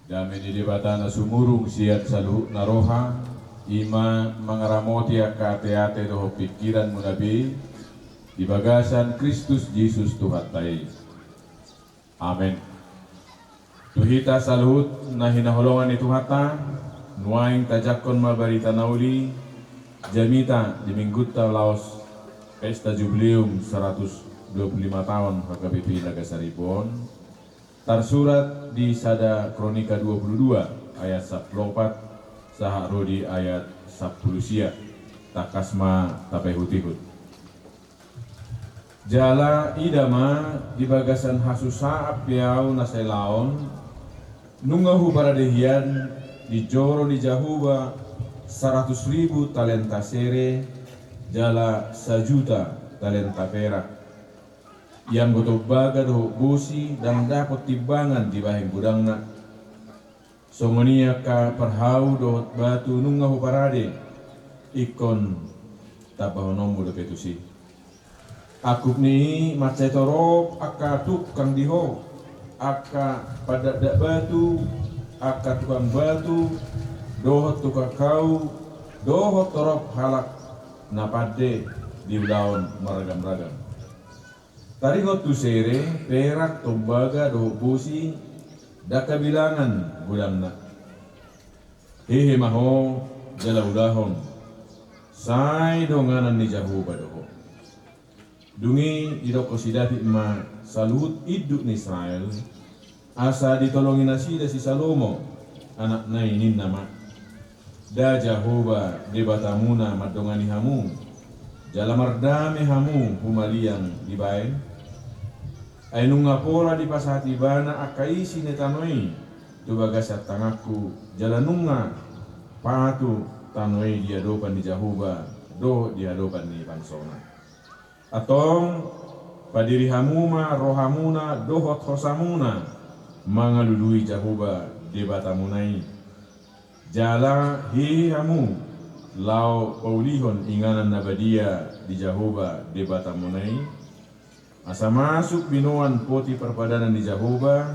Dami di debatana sumurung siat salu naroha ima mangaramoti ate-ate doho pikiran munabi di bagasan Kristus Yesus Tuhan tai. Amin. Tuhita salut na hinaholongan ni Tuhata nuaing tajakon mabarita nauli jamita di mingguta laos pesta jubileum 125 tahun HKBP Nagasaripon tersurat di Sada Kronika 22 ayat 14 saha rodi ayat 10 sia takasma tapai hutihut jala idama di bagasan hasusa apiau nasai laon nungahu paradehian di joro di jahuba 100.000 talenta sere jala 1 juta talenta perak yang gotong baga doh bosi dan dapat timbangan di bahing gudangna songonia ka perhau doh batu nungahu parade ikon tabahonomu do petusi akup ni macai torop aka tukang diho aka pada dak batu aka tukang batu doh tukang kau doh torop halak napade di daun meragam-ragam. Tari tu sere, perak, tembaga, doh busi, daka bilangan gudangna. Hehe maho, jala udahon, sai donganan ni jahuba doho. Dungi idoko sidati ma salut iduk ni Israel, asa ditolongin asida si Salomo, anak nainin nama. Da jahuba debatamuna madongani hamu, jala mardame hamu humaliang dibain. Ainung ngapora di pasati bana akaisi netanoi tu bagasat tangaku jalanunga patu tanoi diadopan di jahuba do diadopan di pansona atong padiri hamuma rohamuna dohot hosamuna mangalului jahuba debatamunai jala hi hamu lau paulihon inganan nabadia di jahuba debatamunai asa masuk binuan poti perpadanan di Jahuba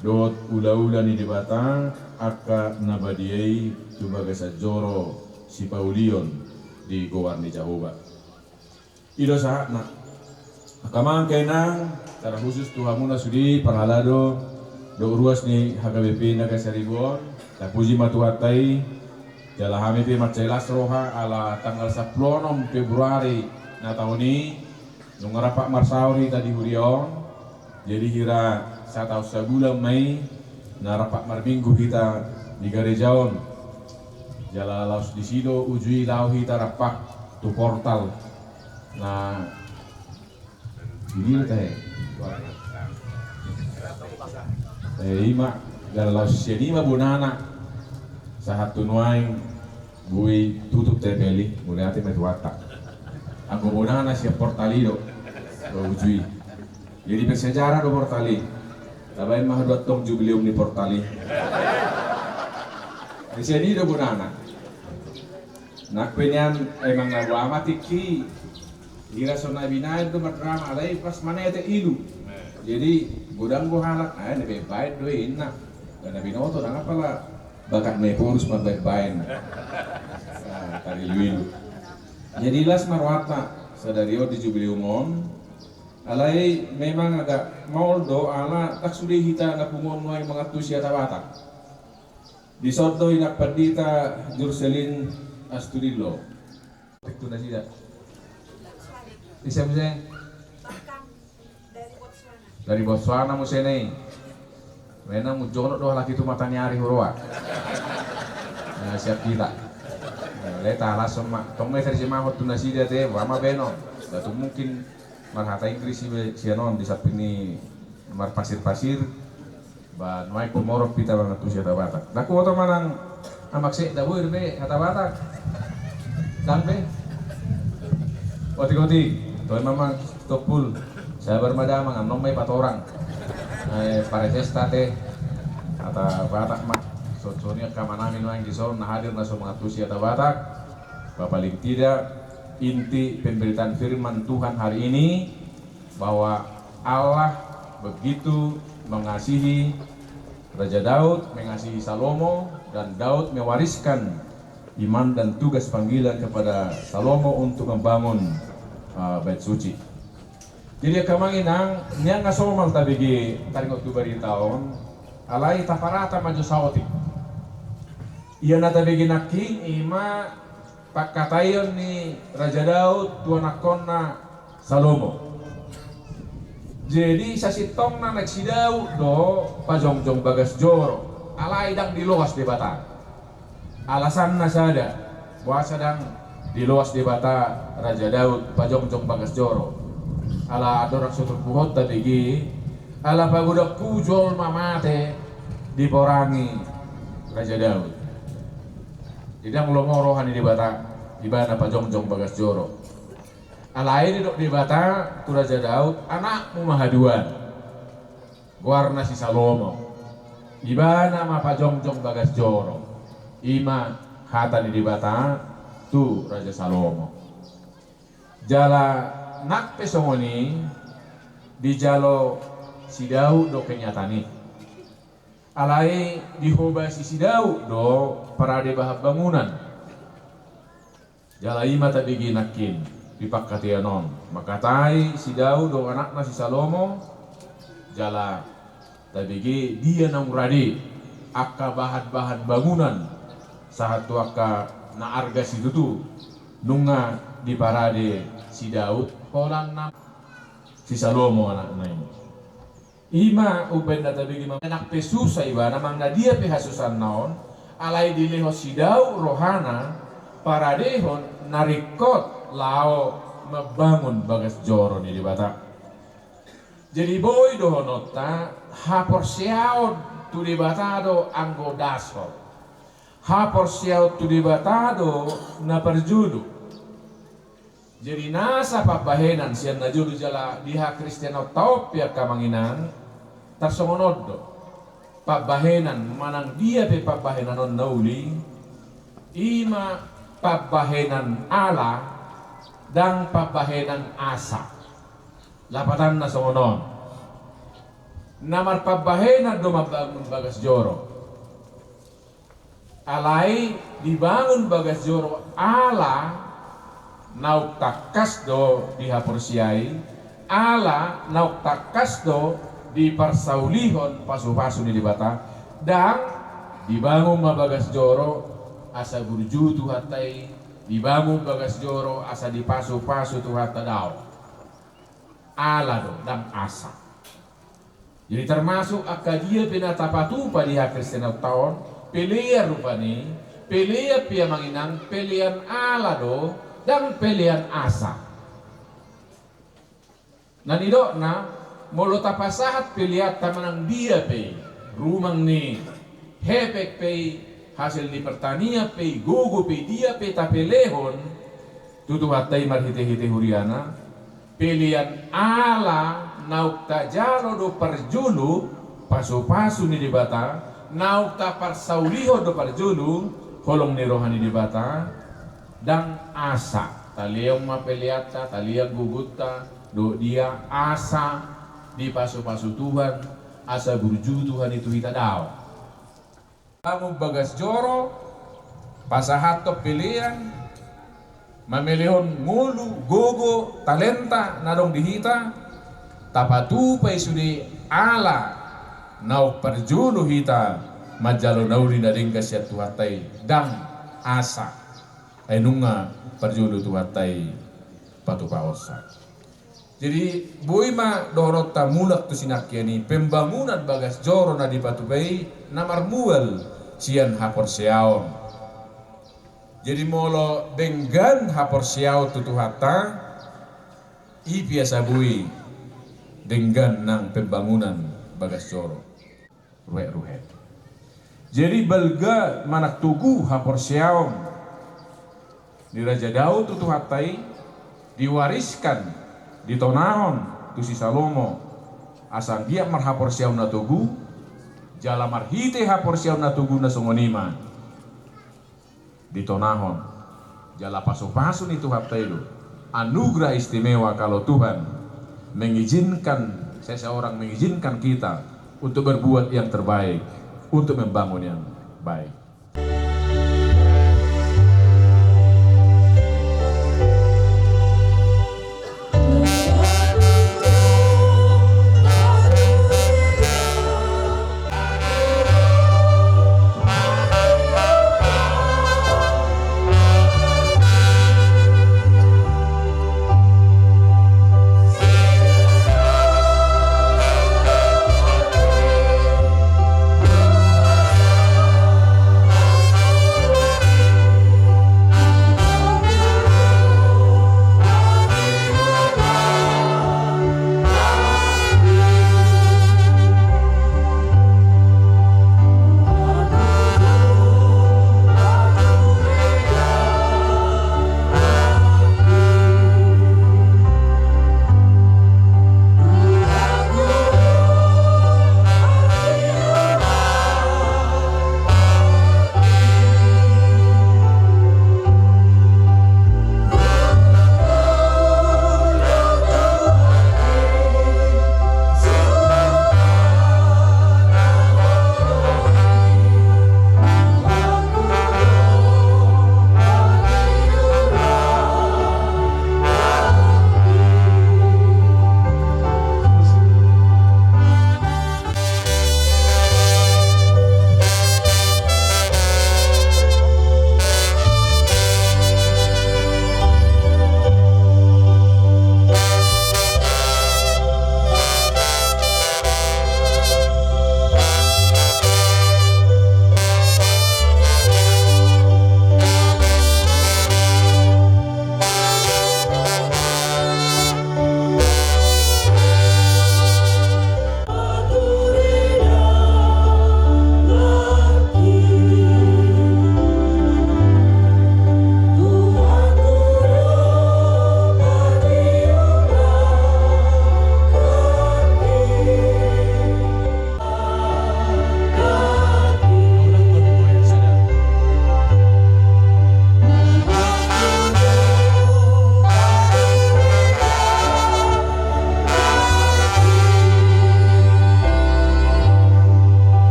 dot ula-ula ni debatang aka nabadiai tubaga sa joro si Paulion di gowar ni Jahuba ido sahat na akamang kainang secara khusus tuhamuna sudi parhalado do ruas ni HKBP Nagasaripon tapuji matuatai jala hamete macailas roha ala tanggal 10 Februari na tahun ini nung ngarapak marsauri tadi hurion jadi hira satau sebulan Mei narapak marbinggu kita di garejaon jala laus di sido ujui lau kita rapak tu portal nah ini teh ima jala laus siani mah bunana sahat tunuaing bui tutup teh beli mulai hati metuatak aku bunana siap portalido ujui jadi bersejarah do portali tabain mah dua tong jubileum ni portali di sini do bunana nak penyan emang ngabu amatiki gira sona binain do madrama alai pas mana ete ilu jadi gudang go halak nebe baik do inna dan binoto dan apalah bakat mepurus baik-baik tari luilu jadi las marwata sadario di jubileumon alai memang agak moldo ala tak sudah hita na pumon nuai mengatu siata batak di soto inak padita jurselin astudillo itu nasi dah bisa dari Botswana musene memang mujono doh lagi tu mata nyari hurwa siap kita leta langsung mak tongme versi mahot tunasi dia teh wama beno datu mungkin marhata Inggris si anon di sapini mar pasir-pasir ba nuai pomorok pita banget tu siata batak daku oto manang amakse dabuir be hata batak dan be oti-oti toy mamang topul sabar madamang anom may patorang pare festa teh hata batak mak soalnya kamanamin yang dison nah hadir naso mengatusi atau batak paling tidak inti pemberitaan firman Tuhan hari ini bahwa Allah begitu mengasihi Raja Daud mengasihi Salomo dan Daud mewariskan iman dan tugas panggilan kepada Salomo untuk membangun bait suci. Jadi kamanginang niya nga somal tabigi taringot tu baritaon alay taparata maju saoti. Iya na tabigi naking ima pagkatayon ni Raja Daud tuanakon na Salomo. Jadi sa sitong na nagsidaw do pajongjong bagas joro alay dang diluwas di bata. Alasan na sada buat sedang diluwas di bata Raja Daud pajongjong bagas joro. Ala adorak sutur puhot tabigi ala pagudak kujol mamate diporangi Raja Daud. Tidak lomorohan di bata di bana pajongjong bagas joro. Alai di bata tu Raja Daud anakmu mahaduan warna si Salomo di bana ma pajongjong bagas joro ima hata di bata tu Raja Salomo jala nak pesongoni di jalo si Daud do kenyatani alai dihoba si Daud do parade bahab bangunan jala ima tabigi nakin dipakatianon makatai si Daud do anakna si Salomo jala tabigi dia nang radi akka bahan-bahan bangunan saat tu akka na arga si tutu nunga di parade si Daud kolang na si Salomo anak ini ima uben data bigi anak pesusa iba namang na dia pehasusan naon alai dileho si Daud rohana paradehon narikot lao membangun bagas joro ni di bata jadi boy dohonota hapor siaon tu di bata do anggo daso hapor siaon tu di bata do na perjudu. Jadi nasa pabahenan siyan na julu jala diha Kristiano tau pia kamanginan tarsongonod do pabahenan manang dia pe pabahenan on nauli ima pabahenan ala dan pabahenan asa lapatan na songonon namar pabahenan do mabangun bagas joro alai dibangun bagas joro ala nauk takas do dihapursiai ala nauk takas do diparsaulihon pasu-pasu di bata dan dibangun mabagas joro asa burju tuhatai dibangun bagas joro asa dipasu-pasu tuhata daw ala do dan asa jadi termasuk akadia pinatapatu pa diha Kristen tahun pelia rupani pelia pia manginang pelian ala do dan pilihan asa. Nanidok na molo tapasahat pilihat tamanang dia pe rumang ni hepek pe hasil di pertanian pe gogo pe dia pe tapelehon tutu hatay marhite-hite huriana pilihan ala nauk tajaro do perjulu pasu-pasu ni di bata nauk taparsauliho do perjulu kolong ni rohani di bata dan asa taliyang mapeliata taliyang gugutta do dia asa di pasu-pasu Tuhan asa burju Tuhan itu kita daw kamu bagas joro pasahato pilihan mamilihon ngulu gogo talenta nadong dihita tapatu pay sudi ala nauk perjulu hita majalo nauri daring kasyat tuhatay dang asa ay nunga perjulu tuhatay patupaosa. Jadi boima dorot tamulak tu sinakyani pembangunan bagas joro na di patubay na marmual siyan hapor siyaon. Jadi molo denggan hapor siyaw tutuhata ipiasa bui denggan ng pembangunan bagas joro ruhe-ruhe. Jadi balga manak tugu hapor siyaon di Raja Daud tutuhatay diwariskan ditonahon tu si Salomo asang dia marhapor siyaw na tugu jala marhite hapor siyaw na tugu na sungonima ditonahon jala paso-paso ni tuhatay lo anugerah istimewa kalau Tuhan mengizinkan seseorang mengizinkan kita untuk berbuat yang terbaik untuk membangun yang baik.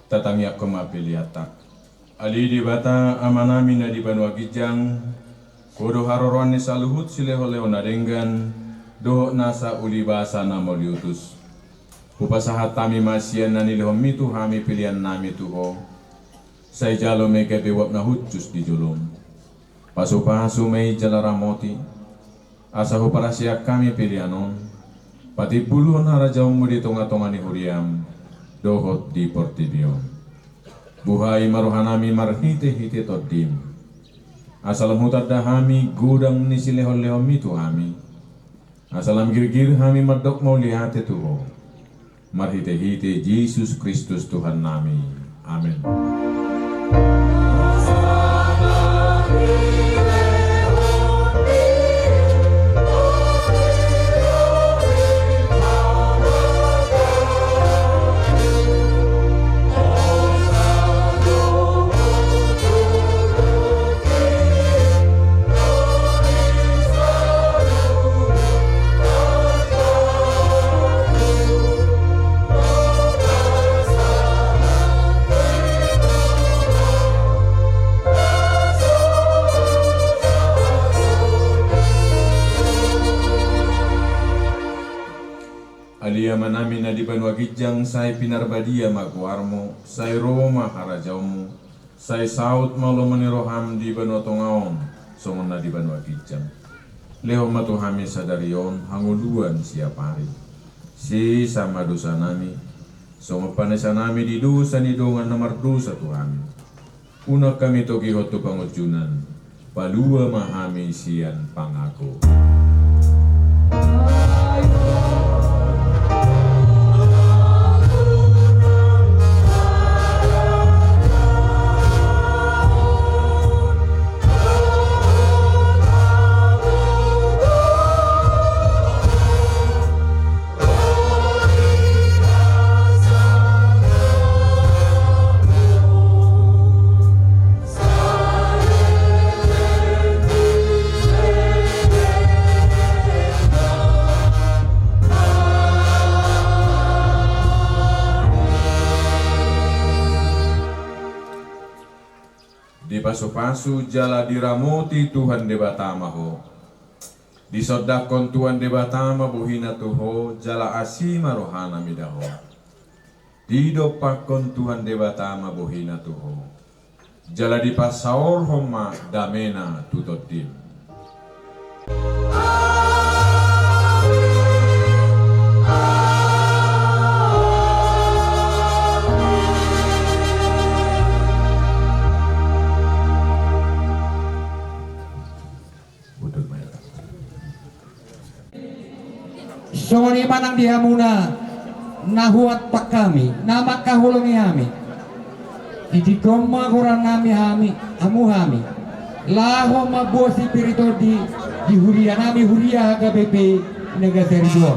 Tatangyak kumapiliata. Ali di bata amanami na di banwa gijang, kudo haroruan ni saluhut sileho-leho na denggan, do nasa ulibasa na moliutus. Upasahat tami masyan na nilihom mitu hami pilihan nami tuho, say jalo may kebewap na hutjus di julum. Pasu-pasu may jalaramoti, asahu para siya kami pilihanon, pati buluhon harajaw mo di tonga-tonga ni huriam, dohot di portibion. Buhay maruhanami marhite-hite todim. Asalam hutad dahami gudang ni silehon-lehon mitu hami. Asalam girgir hami madok mau lihate tuho. Marhite-hite Yesus Kristus Tuhan nami. Amin. Alia manami na di banwa gijang say pinarbadia magwarmo, say Roma harajawmo, say saut malo maniroham di banwa tongaon, songon na di banwa gijang. Leho matuhami sadarion hanguluan siap hari. si sama dosa nami, sama panesa nami di dosa ni dongan nomor dosa Tuhan. Una kami toki hotu pangujunan, palua mahami sian pangako. Di pasu-pasu jala diramoti Tuhan debatama ho. Di sodakon Tuhan debatama buhina tuho jala asima rohana midaho. Di dopakon Tuhan debatama buhina tuho. Jala di pasaor homa damena tutotim. Sori manang dihamuna nahuat pak kami nama kahulungi hami iti gomma kurang nami hami amu hami laho mabosi pirito di huria nami huria haga bebe nega serido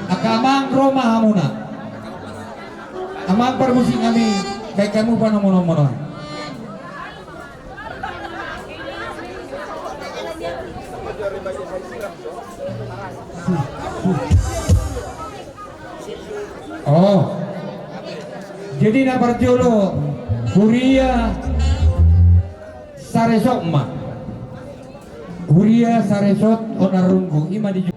akamang roma hamuna amang permusik kami kayak kamu panomono-mono. Oh, jadi na parjolo Huria saresok ma Huria saresot onarunggu ima di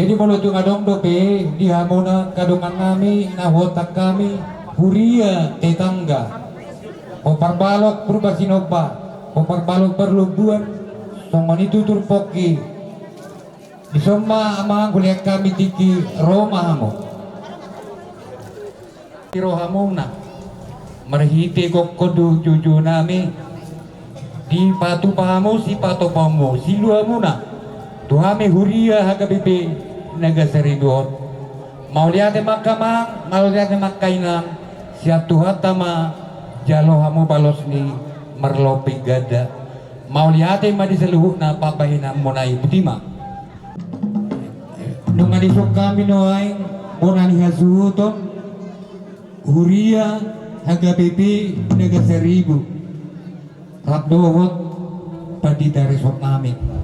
Jadi mulut ngadong dope dia muna kadungan kami nahotak kami huria tetangga poparbalok berubah sinoba poparbalok berlubuan songon itu turpoki isoma amang kuliah kami tiki Roma amo rohamuna merhite kok kodu juju nami di patu pahamu si pato pahamu si luamuna tuhame huria hagabibi naga seribuan mau lihat makamang mau lihat makainang siap tuhan tama jalo hamu balos ni merlopi gada mau lihat ma di seluruh na papahina monai butima nunga di kami noaing monani hasuton huria haga pipi naga seribu rabdohot padi dari sok nami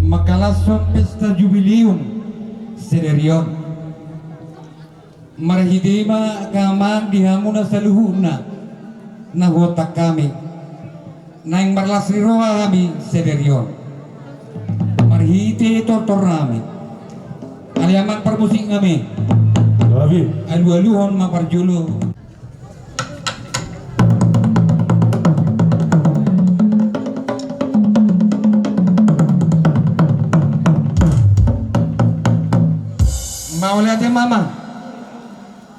makalason pesta jubilium sederion marhidima kamang dihamuna saluhuna nahotak kami naing marlasri roha kami sederion marhite totor kami aliaman permusik kami alu-aluhon maparjulu mau lihat mama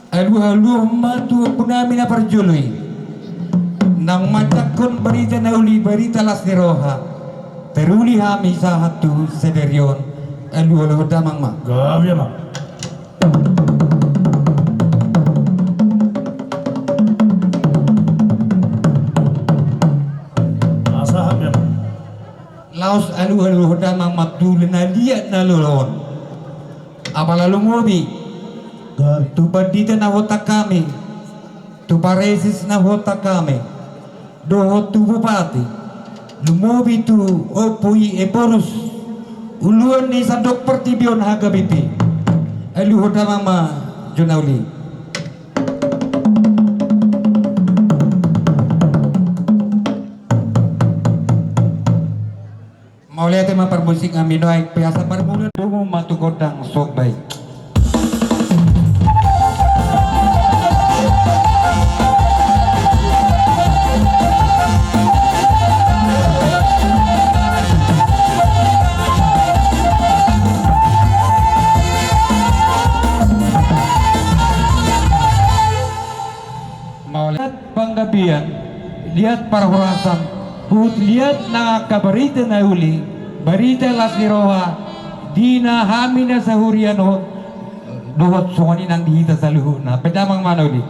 alu-aluh matu punami na perjului nang matakon berita nauli berita lasniroha teruli hami sahatu sederion alu-aluh damang ma gabi ma asahab ya laos alu-aluh damang matulun na liat na lulon apala lumobi tu badita na hotak kami tu paresis na hotak kami doho tu bupati lumobi tu opui eporus uluan ni sadok pertibion haga bipi alu hoda mama jonauli mau lihat tema permusik kami doaik biasa permulaan dulu matu godang sok baik mau lihat panggabian lihat parhurasan lihat na kabarita na uli barita lasniroha dina hamina sahuriano dohot songoni nang dihita sa luhu na pedamang manuli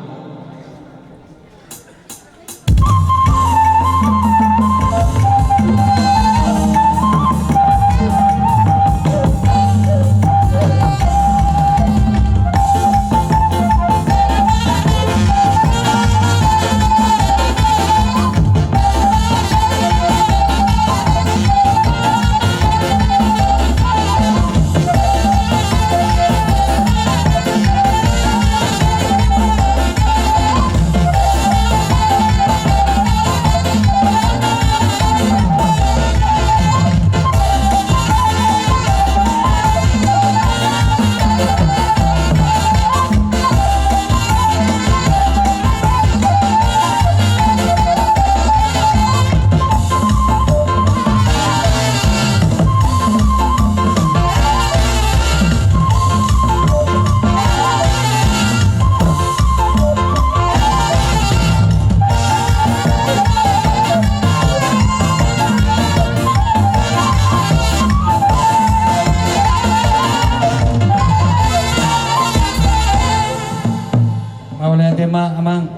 amang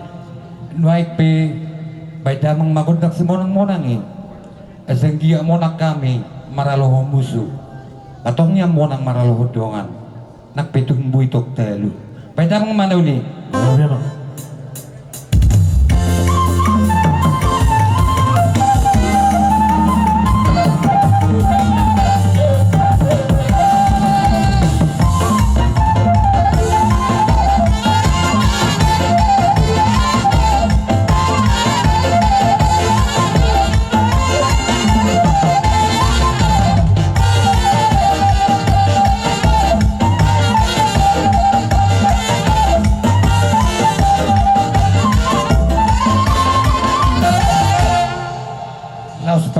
nuaik pe baidamang magundak semonang-monangin asenggia monak kami maraloho musuh atongnya monang maraloho dongan nak petung buitok telu baidamang mana uli gabi ma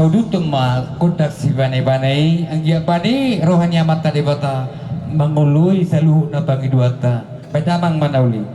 Maudutum ma kodak si banay-banay ang bani rohani mata debata mangului sa luhuk na pangiduata padamang manauli.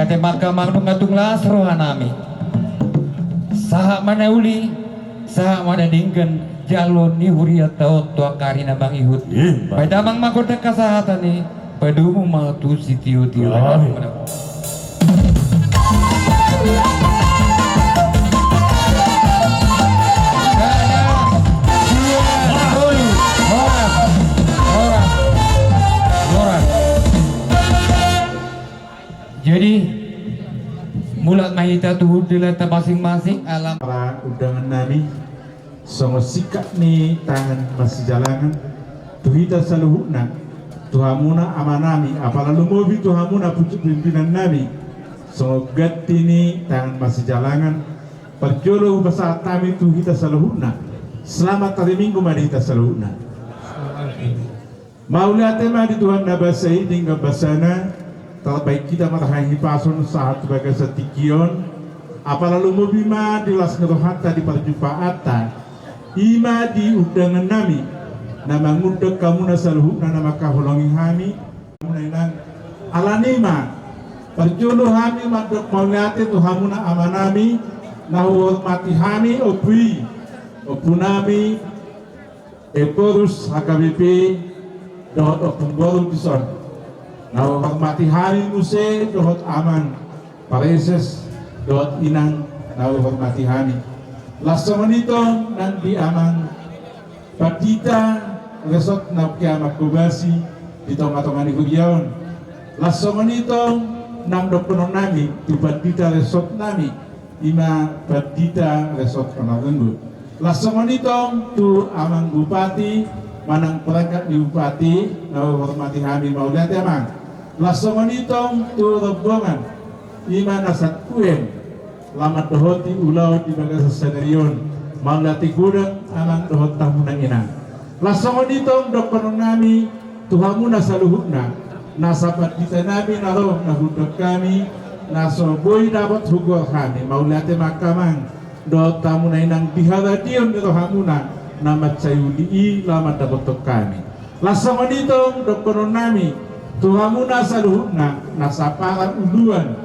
Ate maka mangnung ngatunglas rohanami saha manauli saha manadingken jalon ni huriat taot tua karina bang ihut pada mang makoda kasahatan ni padumu matu si tiu-tiu jadi mulat mahita tuhud dilata masing-masing alam para undangan nami songo sikap ni tangan masih jalangan tuhita saluhuna tuhamuna amanami apala lumobi tuhamuna pucuk pimpinan nami songo gatti ni tangan masih jalangan perjolo besar kami tuhita saluhuna selamat hari minggu madita saluhuna mauliate madi Tuhan nabasai tinggal basana terbaik kita merahi pasun saat sebagai setikion apala lumobima di las ngerohata di perjumpaatan ima di undangan nami nama ngundek kamu nasaluhuna nama kahulongi hami nang alanima perjulu hami madok mauliate tuhamuna amanami nahu mati hami opui opunami eporus HKBP dohot opumboru dison nah hormati hari muse dohot aman pareses dohot inang nah hormati hari lasomanito nanti aman patita resot na kiamat kubasi di tonga-tonga ni kubiaon lasomanito nang dokonon nami tu patita resot nami ima patita resot konarenggu lasomanito tu amang bupati manang perangkat di bupati nah hormati hari mauliate amang lasomanitong tu rombongan ima nasat kuen lamat dohoti ulau di bagas senerion maulati gudang amang dohot tamunang ina lasomanitong dokonon nami tuhamuna saluhukna nasabat kita nabi naroh nahudok kami nasoboy dapat hugor kami maulati makamang dohot tamunang inang diharadion nirohamuna namat sayudi lamat dapat kami lasomanitong dokonon nami tuhamuna saluhuna nasaparan uluan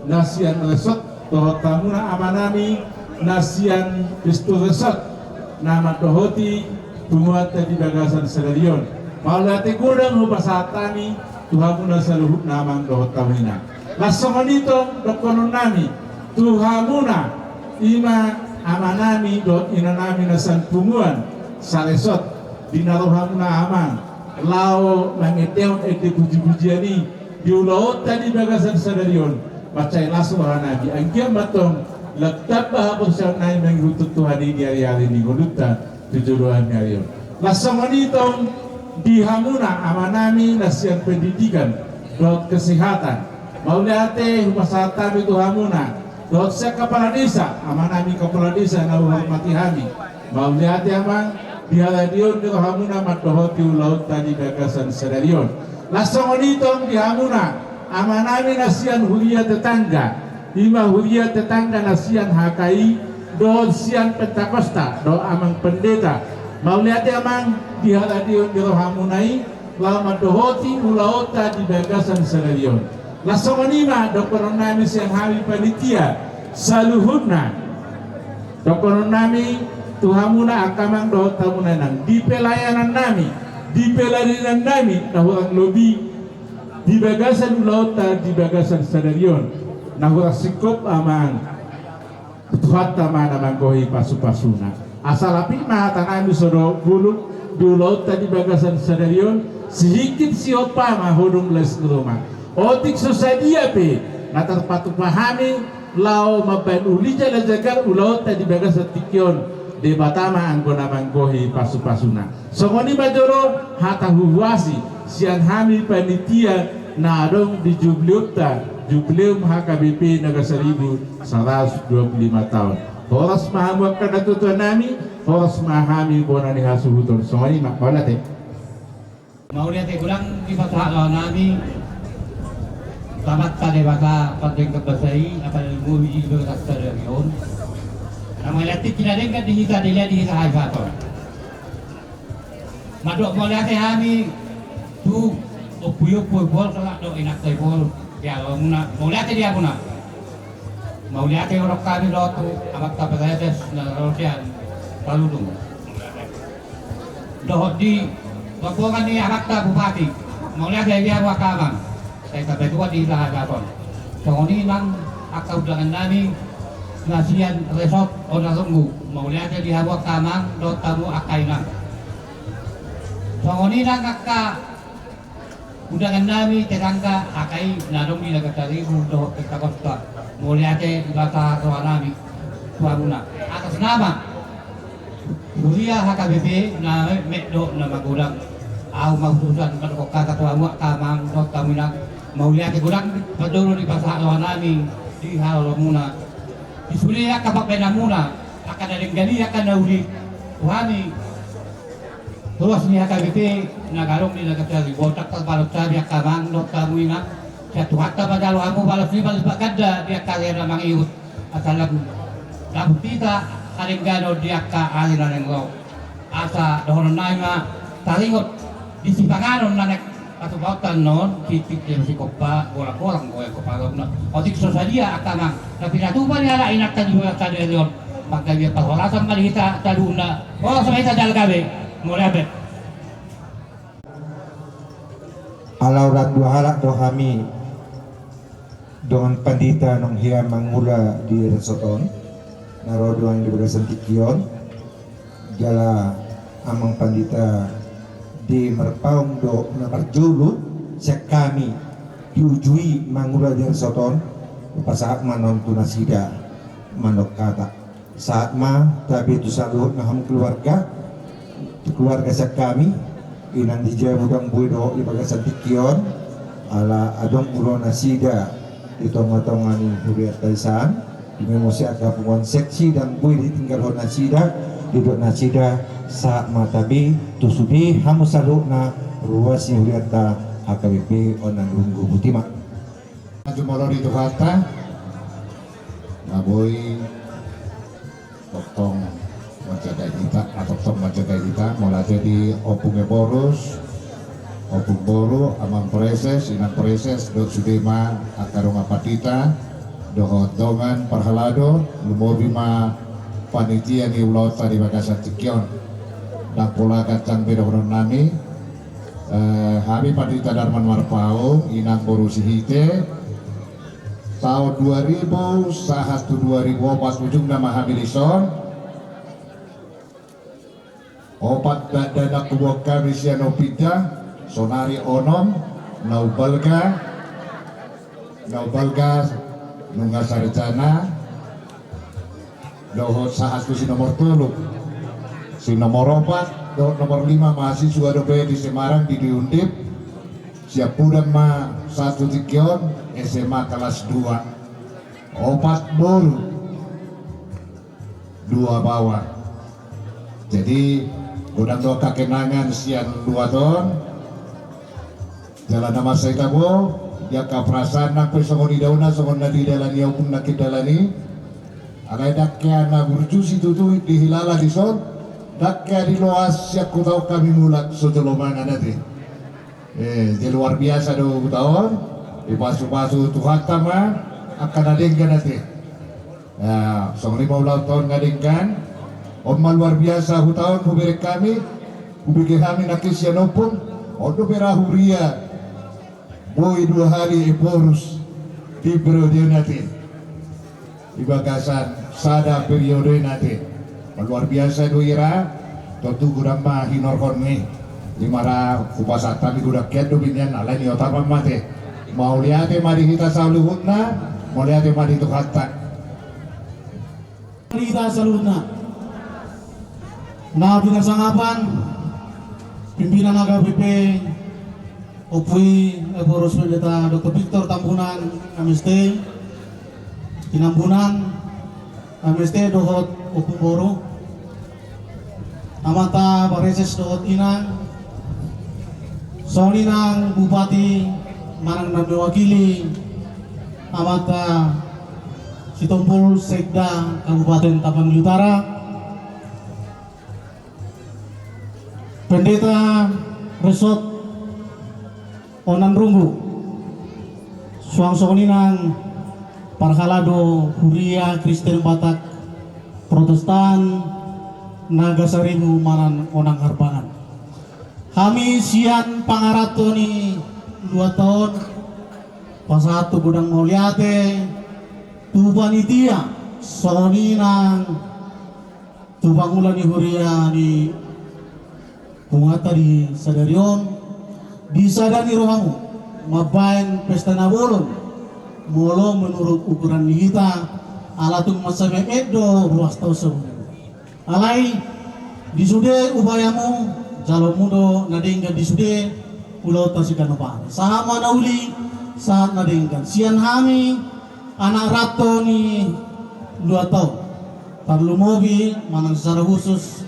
nasian resot tohotamuna amanami nasian pistu resot nama tohoti tumuata di bagasan sedarion maulati gudang hubasatani tuhamuna saluhuna amang tohotamina lasomanitong dokonon nami tuhamuna ima amanami dot inanami nasan pumuan saresot dinarohamuna amang lao mangeteon ete puji-pujiani diulaot tadi bagasan sadarion macai lasu nabi angkia matong letak bahwa persiapan naik mengurut Tuhan di hari-hari ini goduta tujuan harion lasamanitong dihamuna amanami nasian pendidikan dot kesehatan mauliate humasata itu hamuna dot saya kepala desa amanami kepala desa na hormati hami mauliate amang dihaladion di hamuna matohoti laut tadi bagasan sedarion lasomonitong dihamuna amanami nasian huria tetangga lima huria tetangga nasian HKI do sian Pentakosta do amang pendeta mauliate amang dihaladion di hamunai lama dohoti laut tadi bagasan sedarion lasomonima dokonon nami sian hari panitia saluhuna dokonon nami tuhamuna akamang dohot tamunanang di pelayanan nami di pelarinan nami nahurang lobi di bagasan ulauta di bagasan sadarion nahurang sikop amang tuhat tamana manggohi pasu-pasuna asal api mahata nami sodo gulung di ulauta di bagasan sadarion sedikit siopa mahudung les ngerumah otik susadia pe natar patu pahami lao mabain ulija la jagar ulauta di bagasan tikion de batama anggona mangkohi pasu-pasuna. Songoni bajoro hata huwasi sian hami panitia na adong di jubileum HKBP Naga 1125 tahun. Horas mahamuak ka natutuan nami, horas mahami bona ni hasuhuton. Songoni makbalate. Maulia te kulang di pasalo nami tamat tadi bata penting kebasai apa ilmu hiji berkata dari on. Nama lati tidak dengan dihita dilihat dihita haifaton. Madok maulia te kami tu opuyuk puyuk kelak do enak tebol ya maulia te dia puna. Maulia te orang kami do tu amat kapasitas na rosian paludung. Doh di Wabukan ni Arakta Bupati, maulah saya wakaman. Saya sampai tua di Lahadapon. Songoni nang akau dengan nami ngasian resort orang tunggu. Maulah saya di wakaman do tamu akaina. Songoni nang akka undangan nami tetangga akai nadong di Naga 1000 do kita kosta. Maulah saya bata roa nami tuamuna. Atas nama Buria HKBP na meddo na magulang au mautusan kadko kata muak kamang dot taminang maulia ke gulang padolo di pasalawan nami di halo muna isulia kapak pena muna akan ada gali akan nauli tuhani terus ni HKBP na garong di nagkatali botak tal balot sabi kamang dot taminang satu hatta padalo amu balot ni balot bakada dia kalera mangiut asalam labutita Karinggano dia ka aliran yang lo asa dohonon naima taringot di sipanganon nanek atau bautan non titik yang si kopa bola-bolang goyang kopa lomna otik sosadia akamang tapi natupa ni ala inak tadi bola tadi elion maka dia pasolasan malihita taduna oh sampai sadal gabe mulai alaurat dua halak do kami dengan pandita nong hia mangula di Resoton Narodo yang di Bagasan Tikion jala amang pandita di merpaung do na parjulu siak kami diujui mangula di Resoton pasaat manon tunasida manok kata saat tapi itu saluhut ngaham keluarga siak kami inan dijaya budang buido di Bagasan Tikion ala adong ulo nasida di tonga-tongan huriat taisan Memosi gabungan seksi dan bui ditinggal hona sida duduk nasida saat matabi tusudi hamu salukna ruas yang liata HKBP onan runggu butima Jumlah itu kata ngaboi tong menjaga kita atau tong menjaga kita mulai jadi opungnya boros opung boru amang proses inang proses dot sudema akarunga patita dohot dongan parhalado lumobima panitia ni ulota di Bagasan Tikion dan pula kacang bedoron nami Habi Pandita Darman Marpao inang borusi hite tahun 2000 sahat 2004 ujung nama habilison opat dana kubuah kami sianopida sonari onom naubalga nungga sarjana dohot saat si nomor 3 si nomor 4 dohot nomor 5 mahasiswa dobe di Semarang di Undip siap pudang ma 1 Tikion SMA kelas 2 opat bolu 2 bawah jadi udang doa kakenangan sian 2 ton jalan nama saya tabo ya kaprasan nak pesongoni dauna songon nadi dalani yaupun nakit dalani alai dakya na burjusi tutu di hilala di son dakya di loas siak kutau kami mulat sotolomangan nanti jadi luar biasa do tahun di pasu-pasu Tuhan tama akan adengkan nanti ya songoni mau tahun ngadengkan omma luar biasa tahun hubere kami hubere kami nakis yanopun odo berahuria Boy 2 hari eporus di periode nanti di Bagasan sada periode nanti luar biasa doira tentu gudang mah hinor konmi di mana upasatan di gudang kiat do binyan alai ni otapang mate mau lihat mari kita saluhutna mau lihat mari itu kata kita saluhutna Nah, dengan sanggapan pimpinan HKBP Opui Boros Pendeta Dr. Victor Tambunan MST Tinambunan MST Dohot Opu Boro Amata Bareses Dohot Inang Soninang Bupati Manang dan mewakili Amata Sitompul Sekda Kabupaten Tapanuli Utara, Pendeta Resort Onan Rungu, Suang Soninang Parhalado Huria Kristen Batak Protestan Nagasaribu Manan Onang Harbangan. Kami sian pangaratoni 2 tahun pasatu gudang mauliate tu panitia soninang tu bangulan di Huria di Pungata di Sadarion di Sadari Rohangu mabain pesta nabolon molo menurut ukuran kita alatung masame edo ruas tau sebelum alai di sude upayamu jalo mudo nadenggan di sude ulau tasikan apa sahama nauli saat nadenggan sian hami anak rato ni 2 tahun perlu mobil manang secara khusus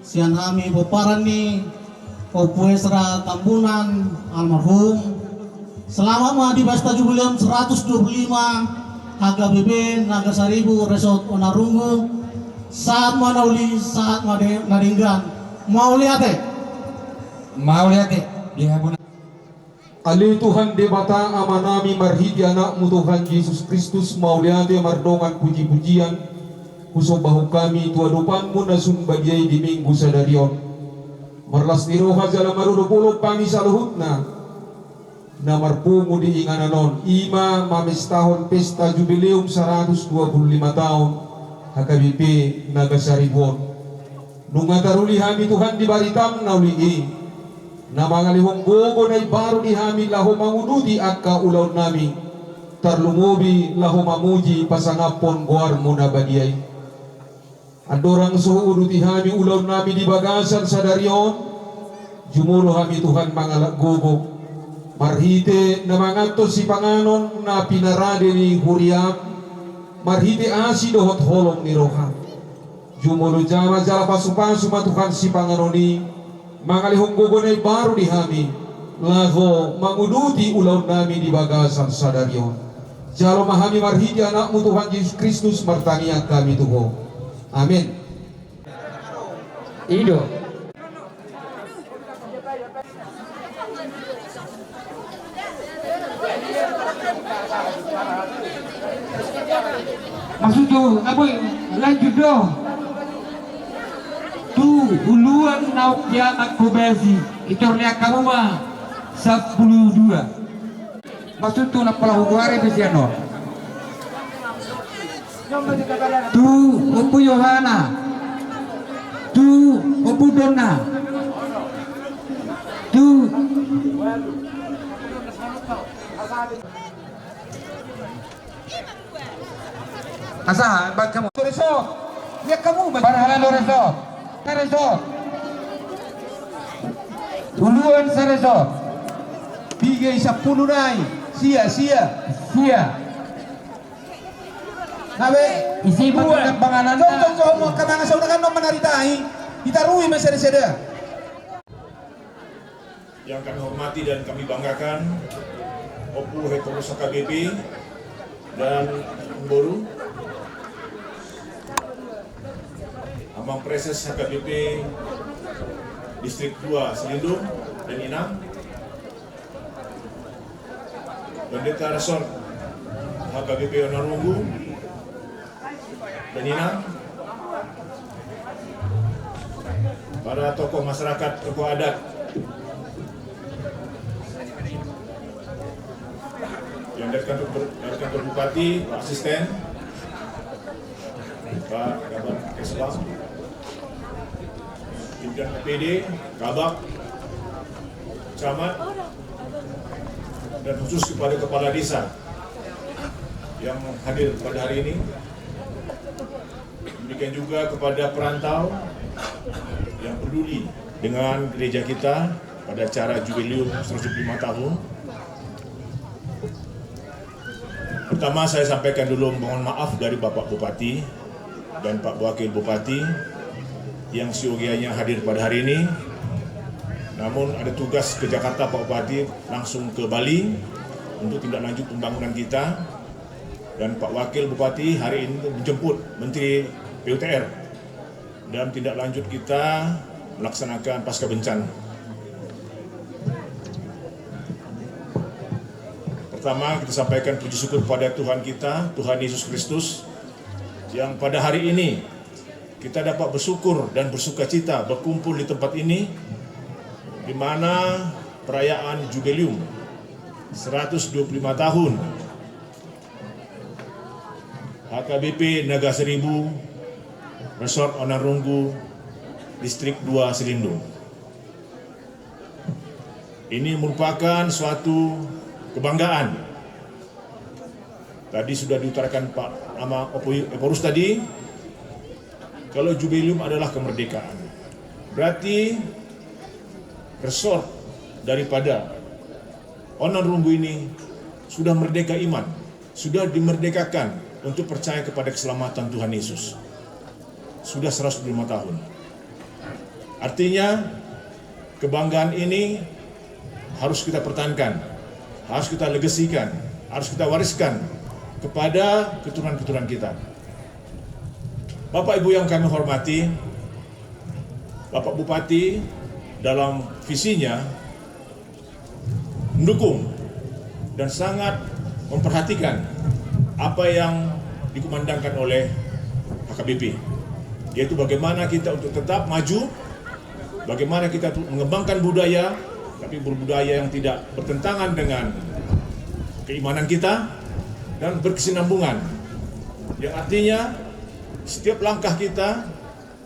sian hami boparan ni Opuesra Tambunan almarhum selama di pesta jubileum 125 HKBP Nagasaribu Resort Onarungu saat manauli saat nadenggan mau lihat dia pun Ali Tuhan debata amanami marhidi anakmu Tuhan Yesus Kristus mauliate mardongan puji-pujian kusok bahu kami tua depanmu nasun bagiai di minggu sadarion marlas niroha jala marudupuluh pami saluhutna namarpungu di ingananon ima mamis tahun pesta jubileum 125 tahun HKBP Nagasaribon nungataruli hami Tuhan di baritam nauli na mga lihong gogo na baru di hami laho mangunuti akka ulaw nami tarlumubi laho mamuji pasangapon guar muna bagiyay andorang suuduti hami ulaw nami di bagasan sa darion jumulo hami Tuhan mga gogo marhite na manganto si panganon na pinarade ni Huriam marhite asi dohot holong ni Roha jumulo jama jala pasupasu matukan si panganoni mga lihong gugunay baru di hami laho manguduti ulaw nami di bagasan sa darion jalo mahami marhidi anakmu Tuhan Yesus Kristus martangiak kami Tuhan amin Ido maksud tu apa lanjut doh tu uluan nauk dia aku bezi itu lihat kamu mah 12 maksud tu nak pelau guare besiano tu Opu Yohana tu Opu Donna tu asa bag kamu resort lihat kamu para resort resort uluan sa resort bigay 10 nai sia nabe isi buat pangalan so mo kamanga sa unakan no manaritahi ditarui masada-sada yang kami hormati dan kami banggakan Opu Heteros HKBP dan Mboru Amang Preses HKBP Distrik 2 Selindung dan Inang Pendeta Resort HKBP Onarungu dan Inang para tokoh masyarakat, tokoh adat yang dari kantor Bupati, Pak Asisten, Pak Kabar Kesbang, pimpinan PD, Kabak, Camat, dan khusus kepada Kepala Desa yang hadir pada hari ini, demikian juga kepada perantau yang peduli dengan gereja kita pada acara jubileum 105 tahun. Pertama saya sampaikan dulu mohon maaf dari Bapak Bupati dan Pak Wakil Bupati yang siogianya hadir pada hari ini. Namun ada tugas ke Jakarta Pak Bupati langsung ke Bali untuk tindak lanjut pembangunan kita. Dan Pak Wakil Bupati hari ini menjemput Menteri PUTR dalam tindak lanjut kita melaksanakan pasca bencana. Pertama kita sampaikan puji syukur kepada Tuhan kita, Tuhan Yesus Kristus, yang pada hari ini kita dapat bersyukur dan bersukacita berkumpul di tempat ini, di mana perayaan jubileum 125 tahun HKBP Naga Seribu Resort Onarunggu Distrik 2 Selindung. Ini merupakan suatu kebanggaan. Tadi sudah diutarakan Pak Ama Eporus tadi, kalau jubileum adalah kemerdekaan. Berarti resort daripada Onarunggu ini sudah merdeka iman, sudah dimerdekakan untuk percaya kepada keselamatan Tuhan Yesus. Sudah 105 tahun. Artinya kebanggaan ini harus kita pertahankan, harus kita legasikan, harus kita wariskan kepada keturunan-keturunan kita. Bapak Ibu yang kami hormati, Bapak Bupati dalam visinya mendukung dan sangat memperhatikan apa yang dikumandangkan oleh HKBP, yaitu bagaimana kita untuk tetap maju, bagaimana kita untuk mengembangkan budaya, tapi berbudaya yang tidak bertentangan dengan keimanan kita dan berkesinambungan, yang artinya setiap langkah kita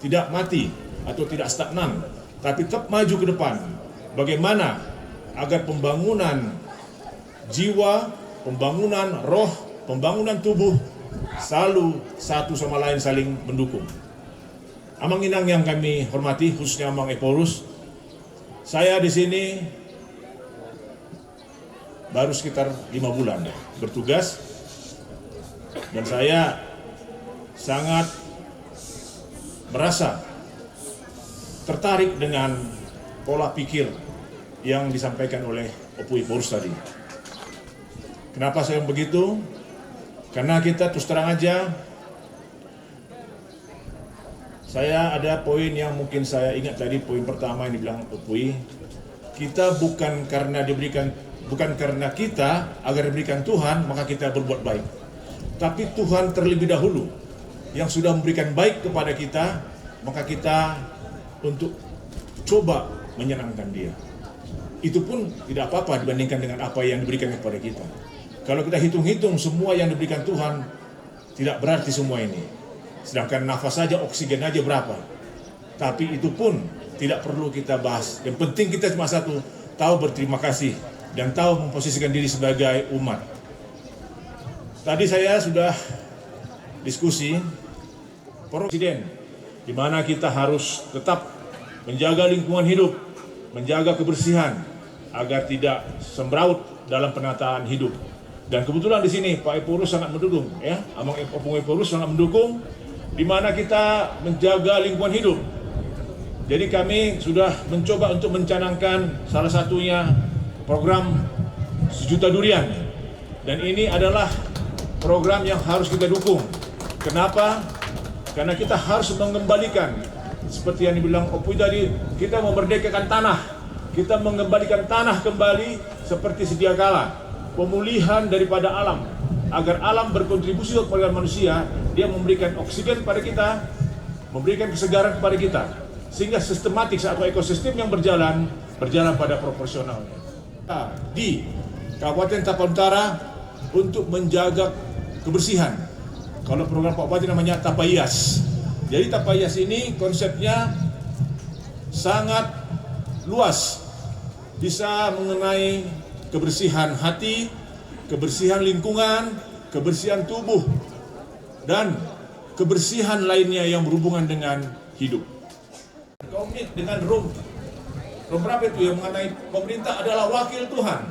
tidak mati atau tidak stagnan, tapi tetap maju ke depan. Bagaimana agar pembangunan jiwa, pembangunan roh, pembangunan tubuh selalu satu sama lain saling mendukung. Amang Inang yang kami hormati, khususnya Amang Eporus, saya di sini baru sekitar 5 bulan bertugas, dan saya sangat merasa tertarik dengan pola pikir yang disampaikan oleh Opu Eporus tadi. Kenapa saya begitu? Karena kita terus terang aja, saya ada poin yang mungkin saya ingat tadi, poin pertama yang dibilang Opui, kita bukan karena kita agar diberikan Tuhan maka kita berbuat baik, tapi Tuhan terlebih dahulu yang sudah memberikan baik kepada kita, maka kita untuk coba menyenangkan Dia. Itu pun tidak apa-apa dibandingkan dengan apa yang diberikan kepada kita. Kalau kita hitung-hitung semua yang diberikan Tuhan, tidak berarti semua ini. Sedangkan nafas saja, oksigen aja berapa. Tapi itu pun tidak perlu kita bahas. Yang penting kita cuma satu, tahu berterima kasih dan tahu memposisikan diri sebagai umat. Tadi saya sudah diskusi Presiden, di mana kita harus tetap menjaga lingkungan hidup, menjaga kebersihan agar tidak sembraut dalam penataan hidup. Dan kebetulan di sini Pak Eporus sangat mendukung, ya, Amang Eporus sangat mendukung, di mana kita menjaga lingkungan hidup. Jadi kami sudah mencoba untuk mencanangkan salah satunya program 1 juta durian, dan ini adalah program yang harus kita dukung. Kenapa? Karena kita harus mengembalikan, seperti yang dibilang Opui tadi, kita memerdekakan tanah, kita mengembalikan tanah kembali seperti sedia kala. Pemulihan daripada alam, agar alam berkontribusi kepada manusia, dia memberikan oksigen kepada kita, memberikan kesegaran kepada kita, sehingga sistematik atau ekosistem yang berjalan pada proporsionalnya. Di Kabupaten Tapal Utara untuk menjaga kebersihan, kalau program Pak Bupati namanya Tapayas. Jadi Tapayas ini konsepnya sangat luas, bisa mengenai kebersihan hati, kebersihan lingkungan, kebersihan tubuh, dan kebersihan lainnya yang berhubungan dengan hidup. Komit dengan Rom berapa itu yang mengenai pemerintah adalah wakil Tuhan.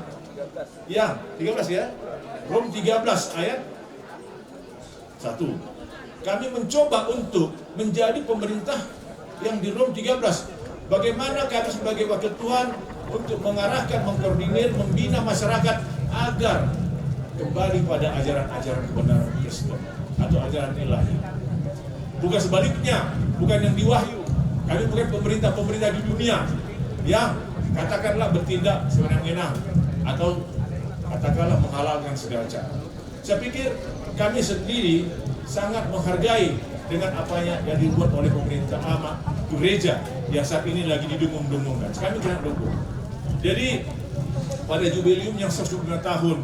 Yang 13 ya. Rom 13 ayat 1. Kami mencoba untuk menjadi pemerintah yang di Rom 13. Bagaimana kami sebagai wakil Tuhan untuk mengarahkan, mengkoordinir, membina masyarakat agar kembali pada ajaran-ajaran kebenaran Kristen atau ajaran ilahi. Bukan sebaliknya, bukan yang diwahyu. Kami bukan pemerintah-pemerintah di dunia yang katakanlah bertindak sewenang-wenang atau katakanlah menghalalkan segala cara. Saya pikir kami sendiri sangat menghargai dengan apa yang dibuat oleh pemerintah gereja yang saat ini lagi didengung-dengungkan. Kami tidak dukung. Jadi pada jubileum yang 125 tahun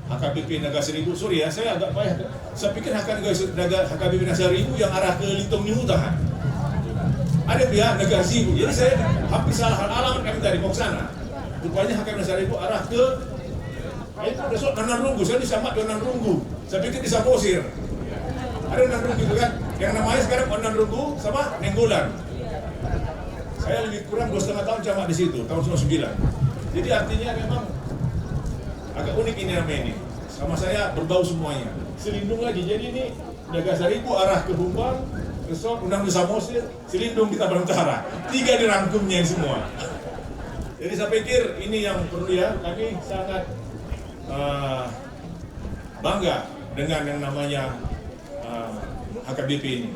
HKBP Naga Seribu, sorry ya, saya agak payah. Saya pikir HKBP Naga Seribu yang arah ke Lintong Niuta. Ada pihak Naga Seribu, jadi saya hampir salah alamat kami tadi mau ke sana. Rupanya HKBP Naga Seribu arah ke itu besok Nanarunggu, saya disamat dengan Nanarunggu. Saya pikir di Samosir. Ada Nanarunggu itu kan, yang namanya sekarang Nanarunggu sama Nenggolan. Saya lebih kurang 2,5 tahun camat di situ, tahun 99. Jadi artinya memang agak unik ini namanya ini. Sama saya berbau semuanya. Selindung lagi, jadi ini Naga Seribu arah ke Humbang, besok Undang di Samosir, Selindung kita Utara. 3 dirangkumnya ini semua. Jadi saya pikir ini yang perlu ya, kami sangat bangga dengan yang namanya HKBP ini.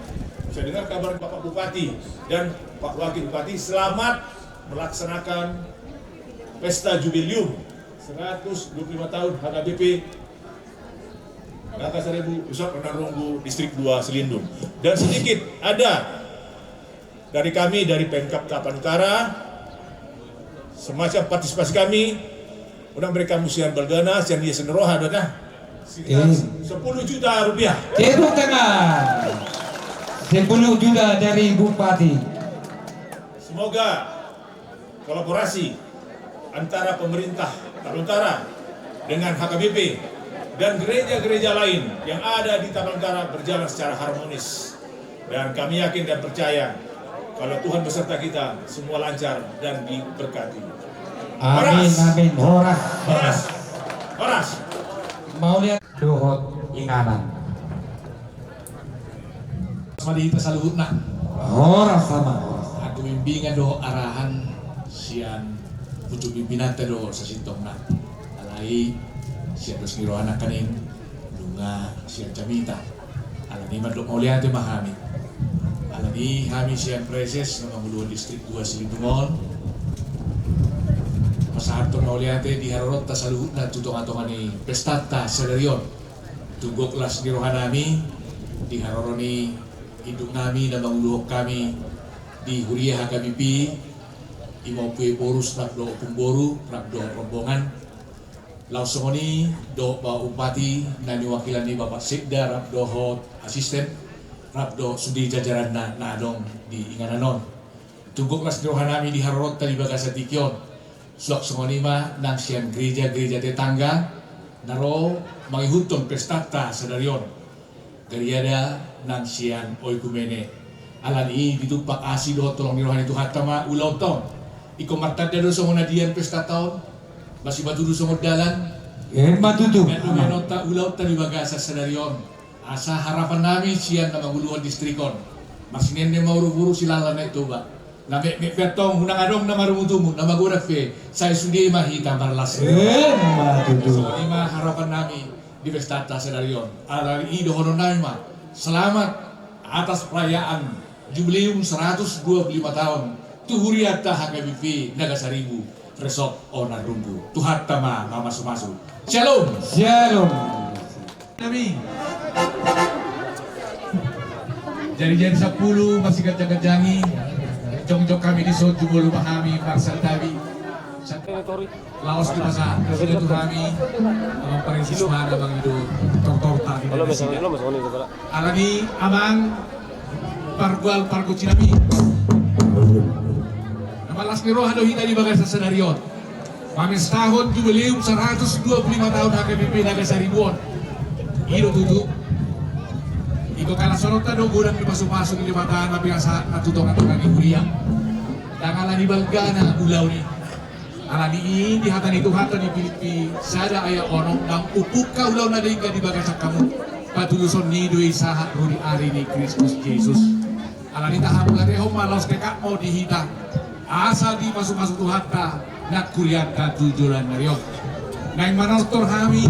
Saya dengar kabar Bapak Bupati dan Pak Wakil Bupati selamat melaksanakan pesta jubileum 125 tahun HKBP Naga Seribu Pusat Nanarunggu Distrik 2 Selindung. Dan sedikit ada dari kami dari Pemkab Tapan Utara semacam partisipasi kami. Udah mereka musian Balgana, sian dia seneroha dah. Sekitar 10 juta rupiah. Tepuk tangan. 10 juta dari Bupati. Semoga kolaborasi antara pemerintah Tapan Utara dengan HKBP dan gereja-gereja lain yang ada di Tapan Utara berjalan secara harmonis. Dan kami yakin dan percaya kalau Tuhan beserta kita, semua lancar dan diberkati. Amin, amin. Horas. Horas. Horas. Mau lihat dohot inganan. Sama di pasaluhutna. Horas sama. Aku bimbingan do arahan sian pucuk pimpinan do sasintongna. Alai sian dos ngiro anak kanin dunga sian camita. Alani madok mau lihat mahami. Alani hami sian preses nama muluan distrik 2 Selindungon. Masahat to nauliate di harorot ta saluhut na tutong-atongan ni pestata sedarion. Tunggok las nirohanami di haroroni hidung nami na manguluhok kami di Huriah HKBP imau pue borus rapdo pumboru rapdo rombongan lausongoni do ba upati nani wakilan ni Bapak Sekda rapdo hot asisten rapdo sudi jajaran na nadong di ingananon. Tunggok las nirohanami di harorot ta di Bagasa Tikyon. Suak songonima nang siang gereja-gereja tetangga naro mangihutong pestata sedarion gariada nang siang oikumene alani ditupak asi do tolong nirohani tu hatama ulautong iko martada do songonadian pesta taon masih batu do songodalan matutu menota ulautan di Bagasa sedarion asa harapan nami siang nama uluan distrikon masih nende mau buru silalan itu ba Nabe petong hunang adong nama rumutumu nama gorafe saya sudi mahita marlas. Matutu. Lima harapan nami di Pestata Sedarion. Alari ido hono nama selamat atas perayaan jubileum 125 tahun Tuhuriata HKBP Naga Seribu Resort Onarunggu. Tuhan tama mama sumasu. Shalom. Shalom. Nami. Jadi 10 masih kejang-kejangi. Jong-jong kami di Soju Bolu Mahami Marsal Tabi Laos di masa Sudah tu kami Paling siswa ada bang itu Tor-torta di Indonesia Alami amang Pargual Pargu Cinami Nama Lasmiro Hado Hita di Bagasa Senarion Kami setahun jubileum 125 tahun HKBP Naga Seribuan Ido tutup Tukala sorot na gudang di pasok-pasok di bataan mabiasa at tutong-atong ni Huria. Tangala ni Balgana ulaw ni. Ala ni di hatan itu hatan ni Pilipi sada aya onong nang upuk ka ulaw na din ka di bagasak kamu. Patuluson ni doy saha rudi ari ni Kristus Jesus. Ala ni taham lari ho malos keka mau dihita. Asal di masuk-masuk tuhata nak kuryata tujulan nariyo. Nang manortor kami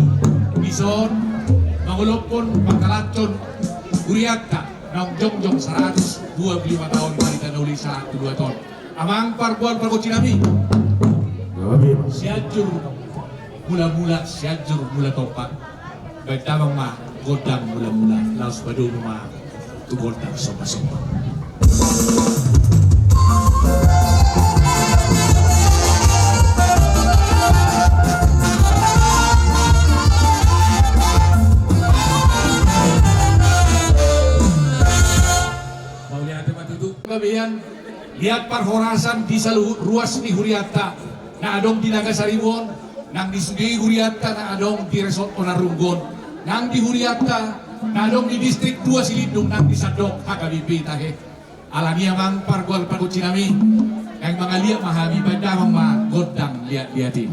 bison mangulopon pangkalacon kuryata nang jongjong 125 tahun balita nauli sa 2 tahun. Amang parkuan parkuci nami. Siajur mula-mula siajur mula topak. Betamang ma godang mula-mula laos badu ma tu godang sopa-sopa. Lihat parhorasan di seluruh ruas ni Huriata na adong di Nagasariwon, nang di Sugei Huriata na adong di Resort Onarunggon, nang di Huriata na adong di Distrik 2 Silindung, nang di Sadok Hakabibi tahe. Alania mang pargol pagucinami, nang mga liyak mahami bandamang magodang lihat-lihatin.